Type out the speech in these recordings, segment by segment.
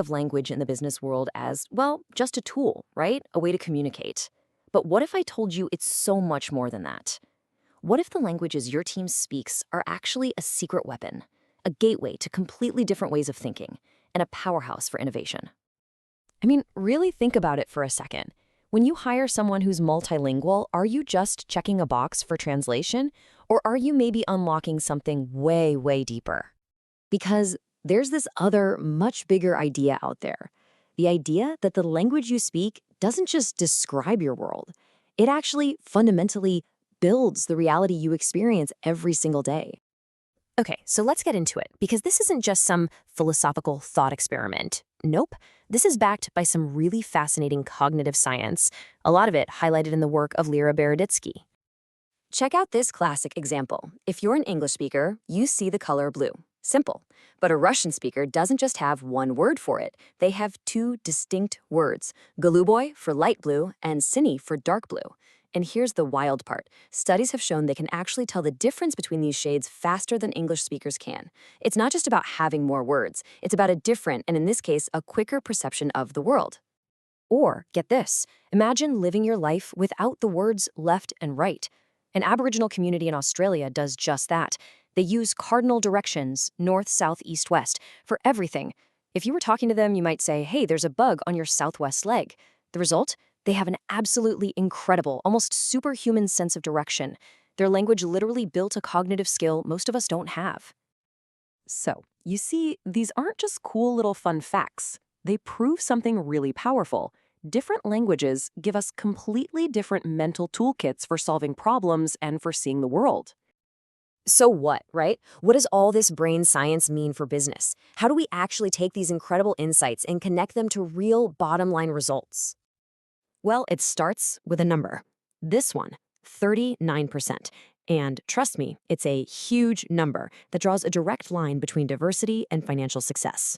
of language in the business world as, well, just a tool, right? A way to communicate. But what if I told you it's so much more than that? What if the languages your team speaks are actually a secret weapon, a gateway to completely different ways of thinking, and a powerhouse for innovation? I mean, really think about it for a second. When you hire someone who's multilingual, are you just checking a box for translation? Or are you maybe unlocking something way, way deeper? Because there's this other, much bigger idea out there. The idea that the language you speak doesn't just describe your world. It actually fundamentally builds the reality you experience every single day. Okay, so let's get into it, because this isn't just some philosophical thought experiment. Nope, this is backed by some really fascinating cognitive science, a lot of it highlighted in the work of Lera Boroditsky. Check out this classic example. If you're an English speaker, you see the color blue. Simple. But a Russian speaker doesn't just have one word for it. They have two distinct words, goluboy for light blue and siniy for dark blue. And here's the wild part. Studies have shown they can actually tell the difference between these shades faster than English speakers can. It's not just about having more words. It's about a different, and in this case, a quicker perception of the world. Or, get this, imagine living your life without the words left and right. An Aboriginal community in Australia does just that. They use cardinal directions, north, south, east, west, for everything. If you were talking to them, you might say, hey, there's a bug on your southwest leg. The result? They have an absolutely incredible, almost superhuman sense of direction. Their language literally built a cognitive skill most of us don't have. So, you see, these aren't just cool little fun facts. They prove something really powerful. Different languages give us completely different mental toolkits for solving problems and for seeing the world. So what, right? What does all this brain science mean for business? How do we actually take these incredible insights and connect them to real bottom-line results? Well, it starts with a number. This one, 39%. And trust me, it's a huge number that draws a direct line between diversity and financial success.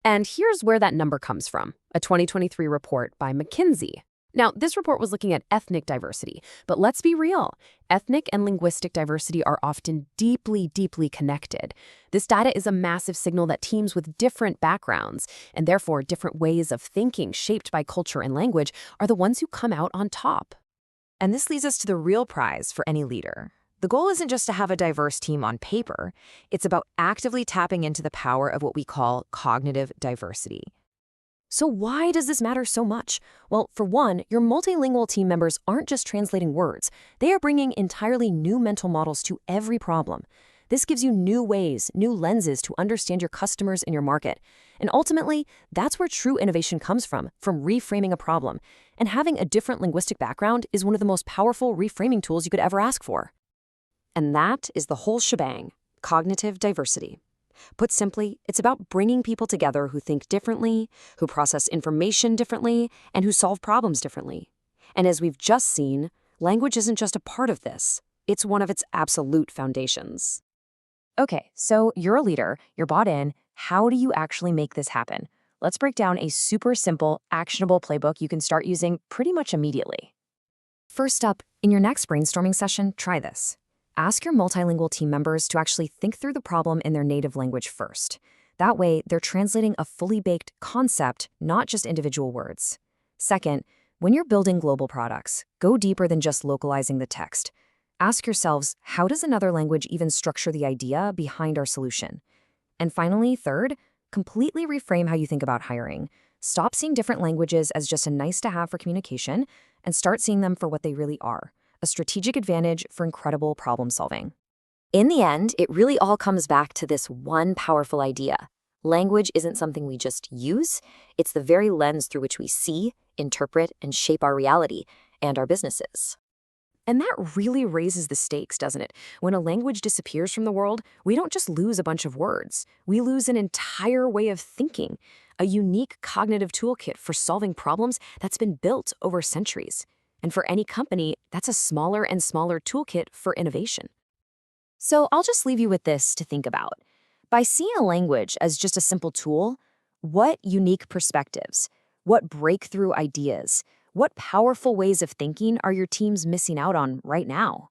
And here's where that number comes from, a 2023 report by McKinsey. Now, this report was looking at ethnic diversity, but let's be real. Ethnic and linguistic diversity are often deeply, deeply connected. This data is a massive signal that teams with different backgrounds, and therefore different ways of thinking shaped by culture and language, are the ones who come out on top. And this leads us to the real prize for any leader. The goal isn't just to have a diverse team on paper. It's about actively tapping into the power of what we call cognitive diversity. So why does this matter so much? Well, for one, your multilingual team members aren't just translating words. They are bringing entirely new mental models to every problem. This gives you new ways, new lenses to understand your customers and your market. And ultimately, that's where true innovation comes from reframing a problem. And having a different linguistic background is one of the most powerful reframing tools you could ever ask for. And that is the whole shebang, cognitive diversity. Put simply, it's about bringing people together who think differently, who process information differently, and who solve problems differently. And as we've just seen, language isn't just a part of this. It's one of its absolute foundations. Okay, so you're a leader, you're bought in. How do you actually make this happen? Let's break down a super simple, actionable playbook you can start using pretty much immediately. First up, in your next brainstorming session, try this. Ask your multilingual team members to actually think through the problem in their native language first. That way, they're translating a fully baked concept, not just individual words. Second, when you're building global products, go deeper than just localizing the text. Ask yourselves, how does another language even structure the idea behind our solution? And finally, third, completely reframe how you think about hiring. Stop seeing different languages as just a nice-to-have for communication and start seeing them for what they really are. A strategic advantage for incredible problem solving. In the end, it really all comes back to this one powerful idea. Language isn't something we just use, it's the very lens through which we see, interpret, and shape our reality and our businesses. And that really raises the stakes, doesn't it? When a language disappears from the world, we don't just lose a bunch of words. We lose an entire way of thinking, a unique cognitive toolkit for solving problems that's been built over centuries. And for any company, that's a smaller and smaller toolkit for innovation. So I'll just leave you with this to think about. By seeing a language as just a simple tool, what unique perspectives, what breakthrough ideas, what powerful ways of thinking are your teams missing out on right now?